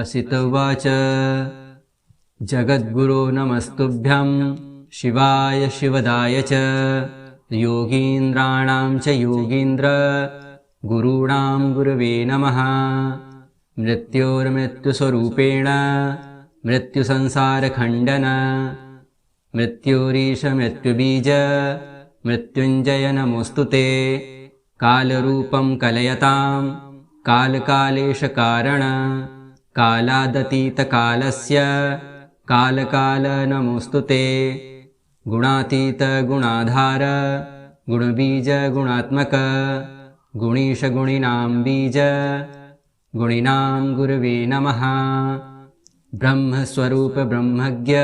असित उवाच जगद्गुरो नमस्तुभ्यं शिवाय शिवदाय च योगीन्द्राणां च योगीन्द्र गुरूणां गुरवे नमः। मृत्योर्मृत्युस्वरूपेण मृत्युसंसारखण्डन मृत्युरीश मृत्युबीज मृत्युञ्जय नमोऽस्तु ते। कालरूपं कलयतां कालकालेशकारण कालादतीतकालस्य कालकाल नमोऽस्तु ते। गुणातीत गुणाधार गुणबीज गुणात्मक गुणीश गुणिनां बीज गुणिनां गुरवे नमः। ब्रह्मस्वरूप ब्रह्मज्ञ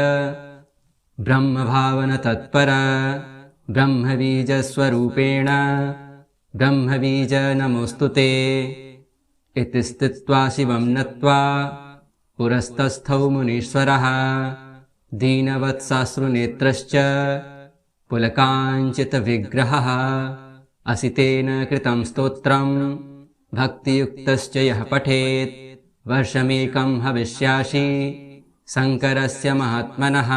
ब्रह्मभावन तत्पर ब्रह्मबीजस्वरूपेण ब्रह्मबीज नमोऽस्तु ते। इति स्थित्वा शिवं नत्वा पुरस्तस्थौ मुनीश्वरः दीनवत्साश्रुनेत्रश्च पुलकाञ्चितविग्रहः। असितेन कृतं स्तोत्रं भक्तियुक्तश्च यः पठेत् वर्षमेकं हविष्यासि शङ्करस्य महात्मनः।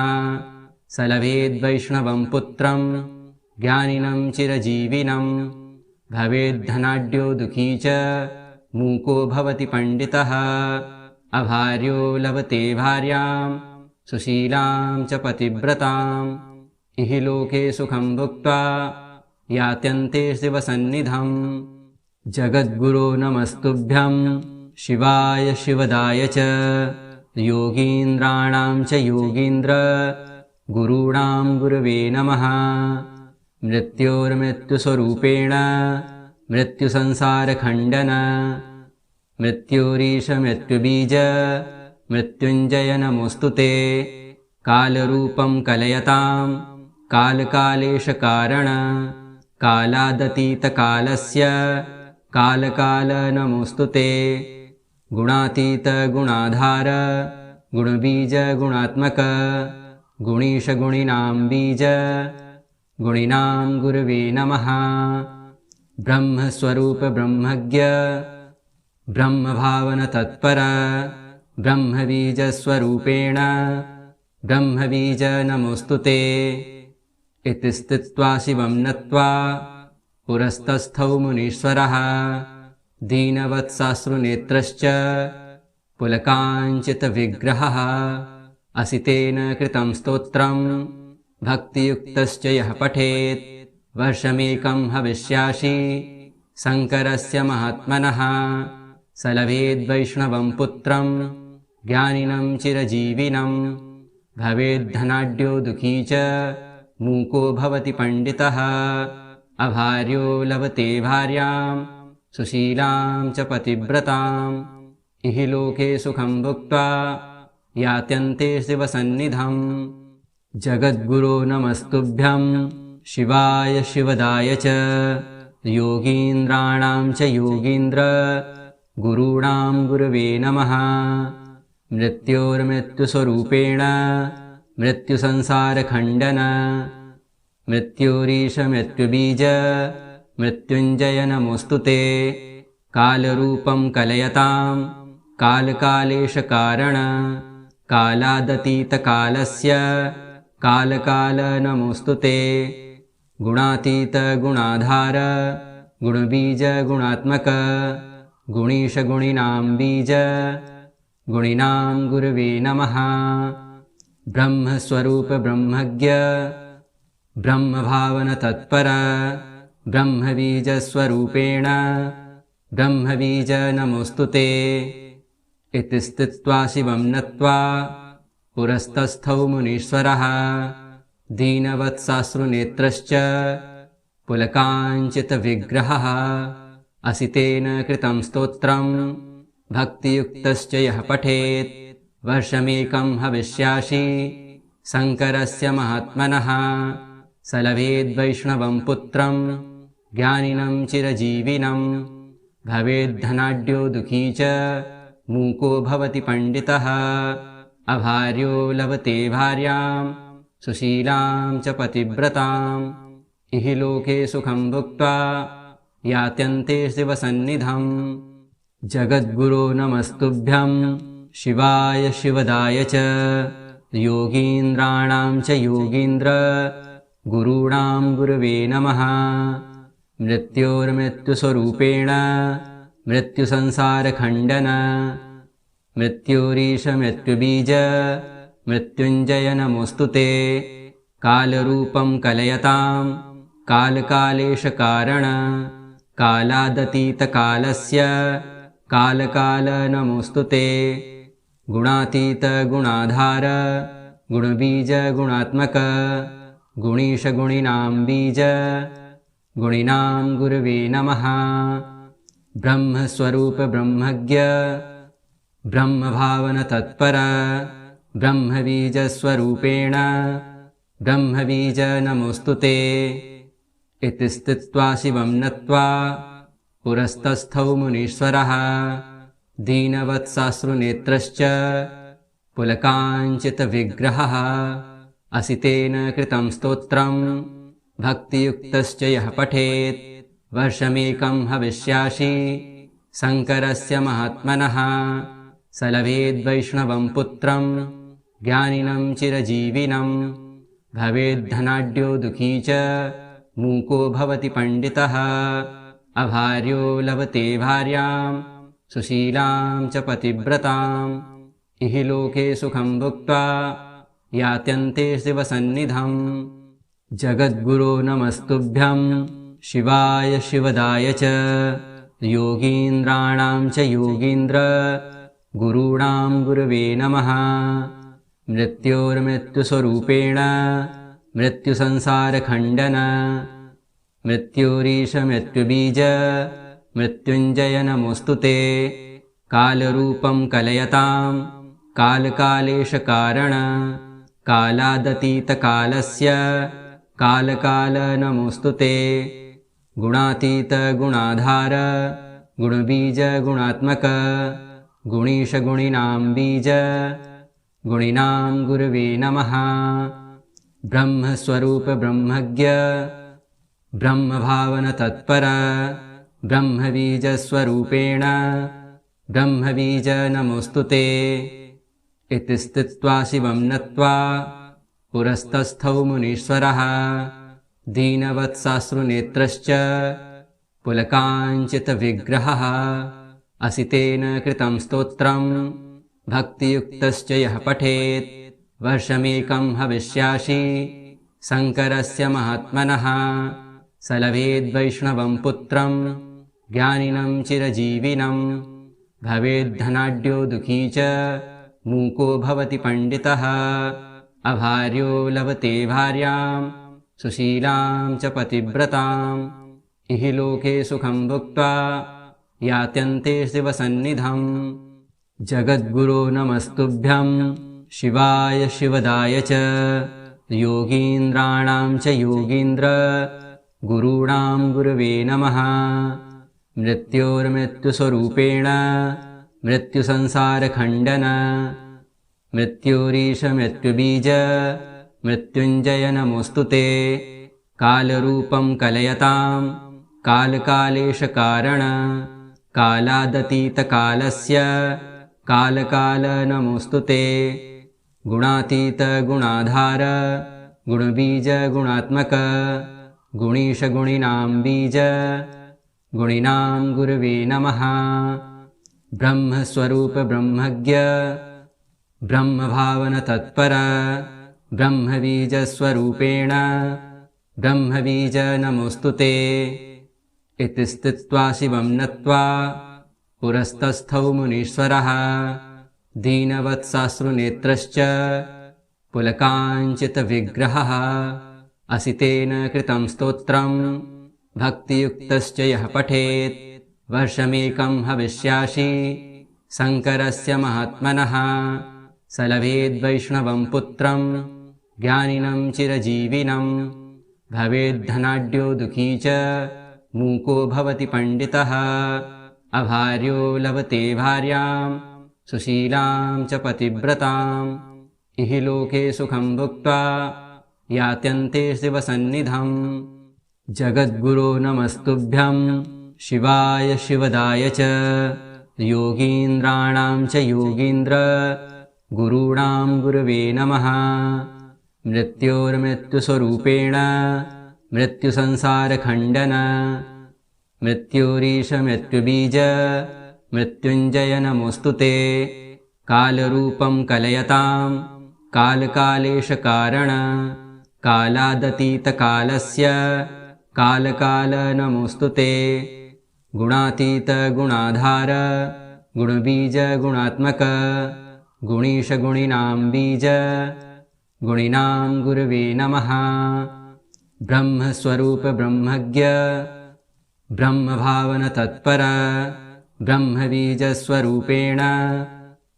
स लभेद्वैष्णवं पुत्रं ज्ञानिनं चिरजीविनं भवेद्धनाढ्यो दुःखी च मूको भवति पण्डितः। अभार्यो लभते भार्यां सुशीलां च पतिव्रताम् इह लोके सुखं भुक्त्वा यात्यन्ते शिवसन्निधम्। जगद्गुरो नमस्तुभ्यं शिवाय शिवदाय च योगीन्द्राणां च योगीन्द्र गुरूणां गुरवे नमः। मृत्योर्मृत्युस्वरूपेण मृत्युसंसारखण्डन मृत्युरीश मृत्युबीज मृत्युञ्जय नमोऽस्तु ते। कालरूपं कलयतां कालकालेशकारण कालादतीतकालस्य कालकाल नमोऽस्तु ते। गुणातीत गुणाधार गुणबीज गुणात्मक गुणीश गुणिनां बीज गुणिनां गुरवे नमः। ब्रह्मस्वरूप ब्रह्मज्ञ ब्रह्मभावन तत्पर ब्रह्मबीजस्वरूपेण ब्रह्मबीज नमोऽस्तु ते। इति स्थित्वा शिवं नत्वा पुरस्तस्थौ मुनीश्वरः दीनवत्साश्रुनेत्रश्च पुलकाञ्चितविग्रहः। असितेन कृतं स्तोत्रं भक्तियुक्तश्च यः पठेत् वर्षमेकं हविष्यासि शङ्करस्य महात्मनः। स लभेद्वैष्णवं पुत्रं ज्ञानिनं चिरजीविनं भवेद्धनाढ्यो दुःखी च मूको भवति पण्डितः। अभार्यो लभते भार्यां सुशीलां च पतिव्रताम् इह लोके सुखं भुक्त्वा यात्यन्ते शिवसन्निधम्। जगद्गुरो नमस्तुभ्यं शिवाय शिवदाय च योगीन्द्राणां च योगीन्द्र गुरूणां गुरवे नमः। मृत्योर्मृत्युस्वरूपेण मृत्युसंसारखण्डन मृत्युरीश मृत्युबीज मृत्युञ्जय नमोऽस्तु ते। कालरूपं कलयतां कालकालेशकारण कालादतीतकालस्य कालकाल नमोऽस्तु ते। गुणातीत गुणाधार गुणबीज गुणात्मक गुणीश गुणिनां बीज गुणिनां गुरवे नमः। ब्रह्मस्वरूप ब्रह्मज्ञ ब्रह्मभावन तत्पर ब्रह्मबीजस्वरूपेण ब्रह्मबीज नमोऽस्तु ते। इति स्थित्वा शिवं नत्वा पुरस्तस्थौ मुनीश्वरः दीनवत्साश्रुनेत्रश्च पुलकाञ्चितविग्रहः। असितेन कृतं स्तोत्रं भक्तियुक्तश्च यः पठेत् वर्षमेकं हविष्यासि शङ्करस्य महात्मनः। स लभेद्वैष्णवं पुत्रं ज्ञानिनं चिरजीविनं भवेद्धनाढ्यो दुःखी च मूको भवति पण्डितः। अभार्यो लभते भार्यां सुशीलां च पतिव्रताम् इह लोके सुखं भुक्त्वा यात्यन्ते शिवसन्निधम्। जगद्गुरो नमस्तुभ्यं शिवाय शिवदाय च योगीन्द्राणां च योगीन्द्र गुरूणां गुरवे नमः। मृत्योर्मृत्युस्वरूपेण मृत्युसंसारखण्डन मृत्युरीश मृत्युबीज मृत्युञ्जय नमोऽस्तु ते। कालरूपं कलयतां कालकालेशकारण कालादतीतकालस्य कालकाल नमोऽस्तु ते। गुणातीत गुणाधार गुणबीज गुणात्मक गुणीश गुणिनां बीज गुणिनां गुरवे नमः। ब्रह्मस्वरूप ब्रह्मज्ञ ब्रह्मभावन तत्पर ब्रह्मबीजस्वरूपेण ब्रह्मबीज नमोऽस्तु ते। इति स्थित्वा शिवं नत्वा पुरस्तस्थौ मुनीश्वरः दीनवत्साश्रुनेत्रश्च पुलकाञ्चितविग्रहः। असितेन कृतं स्तोत्रं भक्तियुक्तश्च यः पठेत् वर्षमेकं हविष्यासि शङ्करस्य महात्मनः। स लभेद्वैष्णवं पुत्रं ज्ञानिनं चिरजीविनं भवेद्धनाढ्यो दुःखी च मूको भवति पण्डितः। अभार्यो लभते भार्यां सुशीलां च पतिव्रताम् इह लोके सुखं भुक्त्वा यात्यन्ते शिवसन्निधम्। जगद्गुरो नमस्तुभ्यं शिवाय शिवदाय च योगीन्द्राणां च योगीन्द्र गुरूणां गुरवे नमः। मृत्योर्मृत्युस्वरूपेण मृत्युसंसारखण्डन मृत्युरीश मृत्युबीज मृत्युञ्जय नमोऽस्तु ते। कालरूपं कलयतां कालकालेशकारण कालादतीतकालस्य कालकाल नमोऽस्तु ते। गुणातीत गुणाधार गुणबीज गुणात्मक गुणीश गुणिनां बीज गुणिनां गुरवे नमः। ब्रह्मस्वरूप ब्रह्मज्ञ ब्रह्मभावन तत्पर ब्रह्मबीजस्वरूपेण ब्रह्मबीज नमोऽस्तु ते। इति स्थित्वा शिवं नत्वा पुरस्तस्थौ मुनीश्वरः दीनवत्साश्रुनेत्रश्च पुलकाञ्चितविग्रहः। असितेन कृतं स्तोत्रं भक्तियुक्तश्च यः पठेत् वर्षमेकं हविष्यासि शङ्करस्य महात्मनः। स लभेद्वैष्णवं पुत्रं ज्ञानिनं चिरजीविनं भवेद्धनाढ्यो दुःखी च मूको भवति पण्डितः। अभार्यो लभते भार्यां सुशीलां च पतिव्रताम् इह लोके सुखं भुक्त्वा यात्यन्ते शिवसन्निधम्। जगद्गुरो नमस्तुभ्यं शिवाय शिवदाय च योगीन्द्राणां च योगीन्द्र गुरूणां गुरवे नमः। मृत्योर्मृत्युस्वरूपेण मृत्युसंसारखण्डन मृत्युरीश मृत्युबीज मृत्युञ्जय नमोऽस्तु ते। कालरूपं कलयतां कालकालेशकारण कालादतीतकालस्य कालकाल नमोऽस्तु ते। गुणातीत गुणाधार गुणबीज गुणात्मक गुणीश गुणिनां बीज गुणिनां गुरवे नमः। ब्रह्मस्वरूप ब्रह्मज्ञ ब्रह्मभावन तत्पर ब्रह्मबीजस्वरूपेण ब्रह्मबीज नमोऽस्तु ते। इति स्थित्वा शिवं नत्वा पुरस्तस्थौ मुनीश्वरः दीनवत्साश्रुनेत्रश्च पुलकाञ्चितविग्रहः। असितेन कृतं स्तोत्रं भक्तियुक्तश्च यः पठेत् वर्षमेकं हविष्यासि शङ्करस्य महात्मनः। स लभेद्वैष्णवं पुत्रं ज्ञानिनं चिरजीविनं भवेद्धनाढ्यो दुःखी च मूको भवति पण्डितः। अभार्यो लभते भार्यां सुशीलां च पतिव्रताम् इह लोके सुखं भुक्त्वा यात्यन्ते शिवसन्निधम्। जगद्गुरो नमस्तुभ्यं शिवाय शिवदाय च योगीन्द्राणां च योगीन्द्र गुरूणां गुरवे नमः। मृत्योर्मृत्युस्वरूपेण मृत्युसंसारखण्डन मृत्योरीश मृत्युबीज मृत्युञ्जय नमोऽस्तु ते। कालरूपं कलयतां कालकालेशकारण कालादतीतकालस्य कालकाल नमोऽस्तु ते। गुणातीत गुणाधार गुणबीज गुणात्मक गुणीश गुणिनां बीज गुणिनां गुरवे नमः। ब्रह्मस्वरूप ब्रह्मज्ञ ब्रह्मभावन तत्पर ब्रह्मबीजस्वरूपेण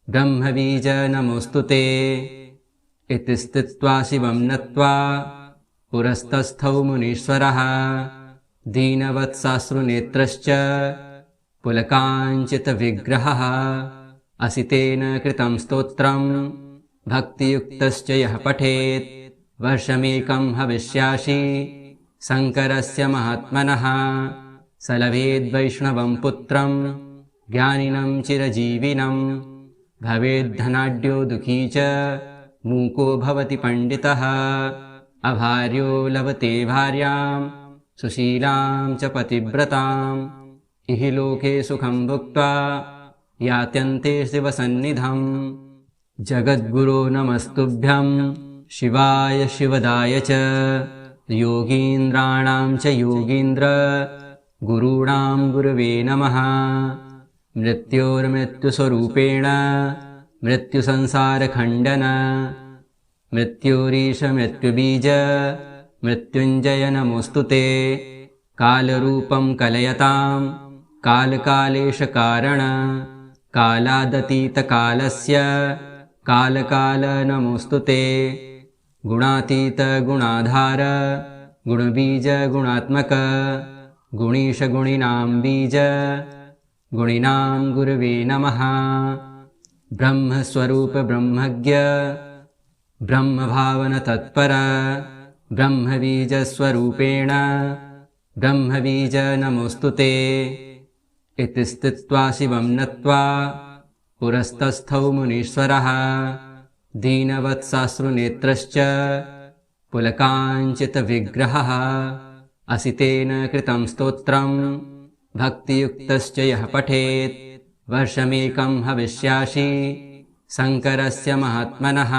ब्रह्मबीज नमोऽस्तु ते। इति स्थित्वा शिवं नत्वा पुरस्तस्थौ मुनीश्वरः दीनवत्साश्रुनेत्रश्च पुलकाञ्चितविग्रहः। असितेन कृतं स्तोत्रं भक्तियुक्तश्च यः पठेत् वर्षमेकं हविष्यासि शङ्करस्य महात्मनः। स लभेद्वैष्णवं पुत्रं ज्ञानिनं चिरजीविनं भवेद्धनाढ्यो दुःखी च मूको भवति पण्डितः। अभार्यो लभते भार्यां सुशीलां च पतिव्रताम् इहि लोके सुखं भुक्त्वा यात्यन्ते शिवसन्निधम्। जगद्गुरो नमस्तुभ्यं शिवाय शिवदाय च योगीन्द्राणां च योगीन्द्र गुरूणां गुरवे नमः। मृत्योर्मृत्युस्वरूपेण मृत्युसंसारखण्डन मृत्योरीश मृत्युबीज मृत्युञ्जय नमोऽस्तु ते। कालरूपं कलयतां कालकालेशकारण कालादतीतकालस्य कालकाल नमोऽस्तु ते। गुणातीत गुणाधार गुणबीज गुणात्मक गुणीश गुणिनां बीज गुणिनां गुरवे नमः। ब्रह्मस्वरूप ब्रह्मज्ञ ब्रह्मभावन तत्पर ब्रह्मबीजस्वरूपेण ब्रह्मबीज नमोऽस्तु ते। इति स्थित्वा शिवं नत्वा पुरस्तस्थौ मुनीश्वरः दीनवत्साश्रुनेत्रश्च पुलकाञ्चितविग्रहः। असितेन कृतं स्तोत्रं भक्तियुक्तश्च यः पठेत् वर्षमेकं हविष्यासि शङ्करस्य महात्मनः।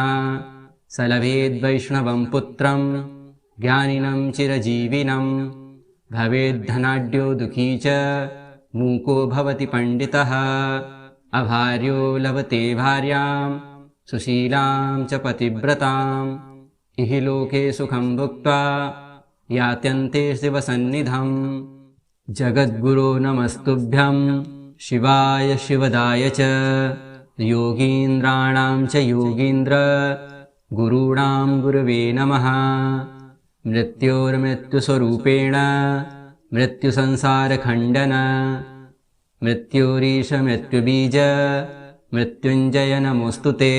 स लभेद्वैष्णवं पुत्रं ज्ञानिनं चिरजीविनं भवेद्धनाढ्यो दुःखी च मूको भवति पण्डितः। अभार्यो लभते भार्यां सुशीलां च पतिव्रताम् इहि लोके सुखं भुक्त्वा यात्यन्ते शिवसन्निधम्। जगद्गुरो नमस्तुभ्यं शिवाय शिवदाय च योगीन्द्राणां च योगीन्द्र गुरूणां गुरवे नमः। मृत्योर्मृत्युस्वरूपेण मृत्युसंसारखण्डन मृत्योरीश मृत्युबीज मृत्युञ्जय नमोऽस्तु ते।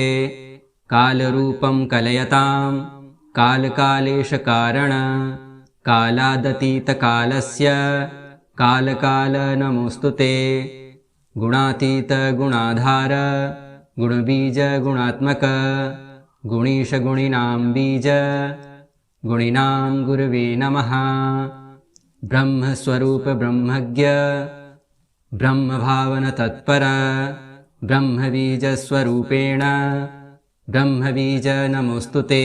कालरूपं कलयतां कालकालेशकारण कालादतीतकालस्य कालकाल नमोऽस्तु ते। गुणातीत गुणाधार गुणबीज गुणात्मक गुणीश गुणिनां बीज गुणिनां गुरवे नमः। ब्रह्मस्वरूप ब्रह्मज्ञ ब्रह्मभावन तत्पर ब्रह्मबीजस्वरूपेण ब्रह्मबीज नमोऽस्तु ते।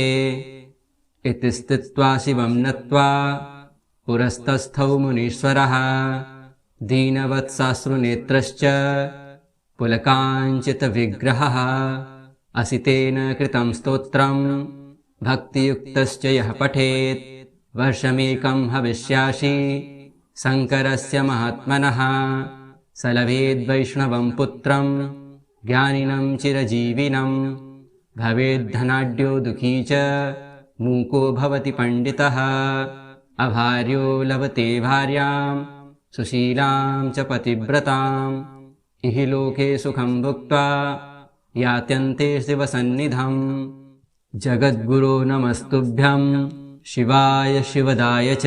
इति स्थित्वा शिवं नत्वा पुरस्तस्थौ मुनीश्वरः दीनवत्साश्रुनेत्रश्च पुलकाञ्चितविग्रहः। असितेन कृतं स्तोत्रं भक्तियुक्तश्च यः पठेत् वर्षमेकं हविष्यासि शङ्करस्य महात्मनः। स लभेद्वैष्णवं पुत्रं ज्ञानिनं चिरजीविनं भवेद्धनाढ्यो दुःखी च मूको भवति पण्डितः। अभार्यो लभते भार्यां सुशीलां च पतिव्रताम् इहि लोके सुखं भुक्त्वा यात्यन्ते शिवसन्निधम्। जगद्गुरो नमस्तुभ्यं शिवाय शिवदाय च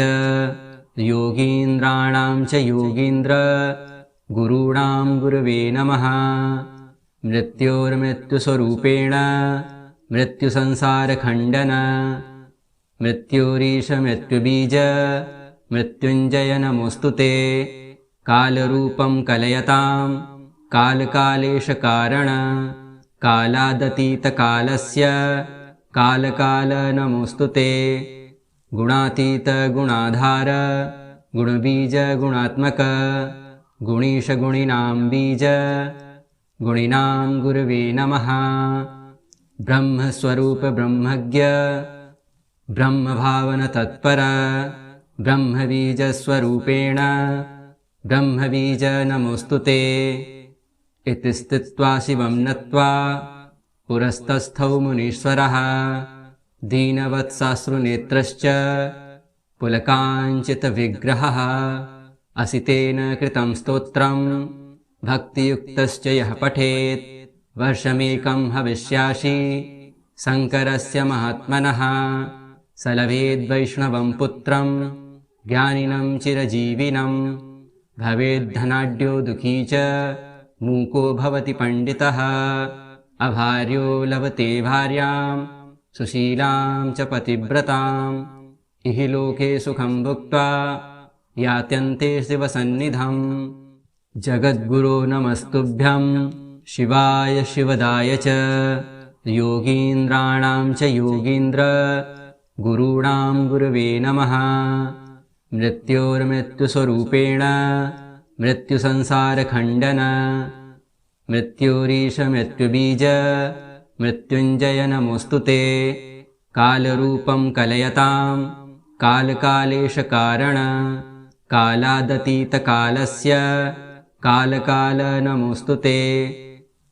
योगीन्द्राणां च योगीन्द्र गुरूणां गुरवे नमः। मृत्योर्मृत्युस्वरूपेण मृत्युसंसारखण्डन मृत्युरीश मृत्युबीज मृत्युञ्जय नमोऽस्तु ते। कालरूपं कलयतां कालकालेशकारण कालादतीतकालस्य कालकाल नमोऽस्तु ते। गुणातीत गुणाधार गुणबीज गुणात्मक गुणीश गुणिनां बीज गुणिनां गुरवे नमः। ब्रह्मस्वरूप ब्रह्मज्ञ ब्रह्मभावन तत्पर ब्रह्मबीजस्वरूपेण ब्रह्मबीज नमोऽस्तु ते। इति स्थित्वा शिवं नत्वा पुरस्तस्थौ मुनीश्वरः दीनवत्साश्रुनेत्रश्च पुलकाञ्चितविग्रहः। असितेन कृतं स्तोत्रं भक्तियुक्तश्च यः पठेत् वर्षमेकं हविष्यासि शङ्करस्य महात्मनः। स लभेद्वैष्णवं पुत्रं ज्ञानिनं चिरजीविनं भवेद्धनाढ्यो दुःखी च मूको भवति पण्डितः। अभार्यो लभते भार्यां सुशीलां च पतिव्रताम् इह लोके सुखं भुक्त्वा यात्यन्ते शिवसन्निधम्। जगद्गुरो नमस्तुभ्यं शिवाय शिवदाय च योगीन्द्राणां च योगीन्द्र गुरूणां गुरवे नमः। मृत्योर्मृत्युस्वरूपेण मृत्युसंसारखण्डन मृत्युरीश मृत्युबीज मृत्युञ्जय नमोऽस्तु ते। कालरूपं कलयतां कालकालेशकारण कालादतीतकालस्य कालकाल नमोऽस्तु ते।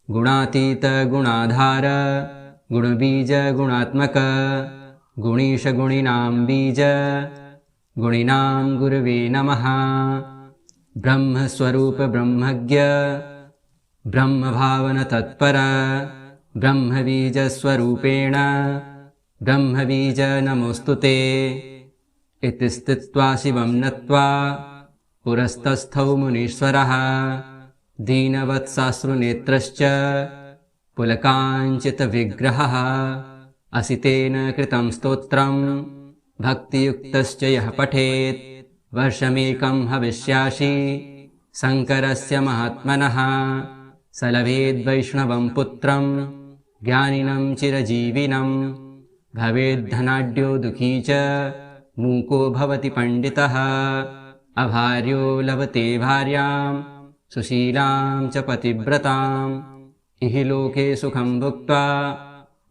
गुणातीत गुणाधार गुणबीज गुणात्मक गुणीश गुणिनां बीज गुणिनां गुरवे नमः। ब्रह्मस्वरूप ब्रह्मज्ञ ब्रह्मभावन तत्पर ब्रह्मबीजस्वरूपेण ब्रह्मबीज नमोऽस्तु ते। इति स्थित्वा शिवं नत्वा पुरस्तस्थौ मुनीश्वरः दीनवत्साश्रुनेत्रश्च पुलकाञ्चितविग्रहः। असितेन कृतं स्तोत्रं भक्तियुक्तश्च यः पठेत् वर्षमेकं हविष्यासि शङ्करस्य महात्मनः। स लभेद्वैष्णवं पुत्रं ज्ञानिनं चिरजीविनं भवेद्धनाढ्यो दुःखी च मूको भवति पण्डितः। अभार्यो लभते भार्यां सुशीलां च पतिव्रताम् इह लोके सुखं भुक्त्वा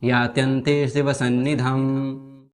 यात्यन्ते शिवसन्निधम्।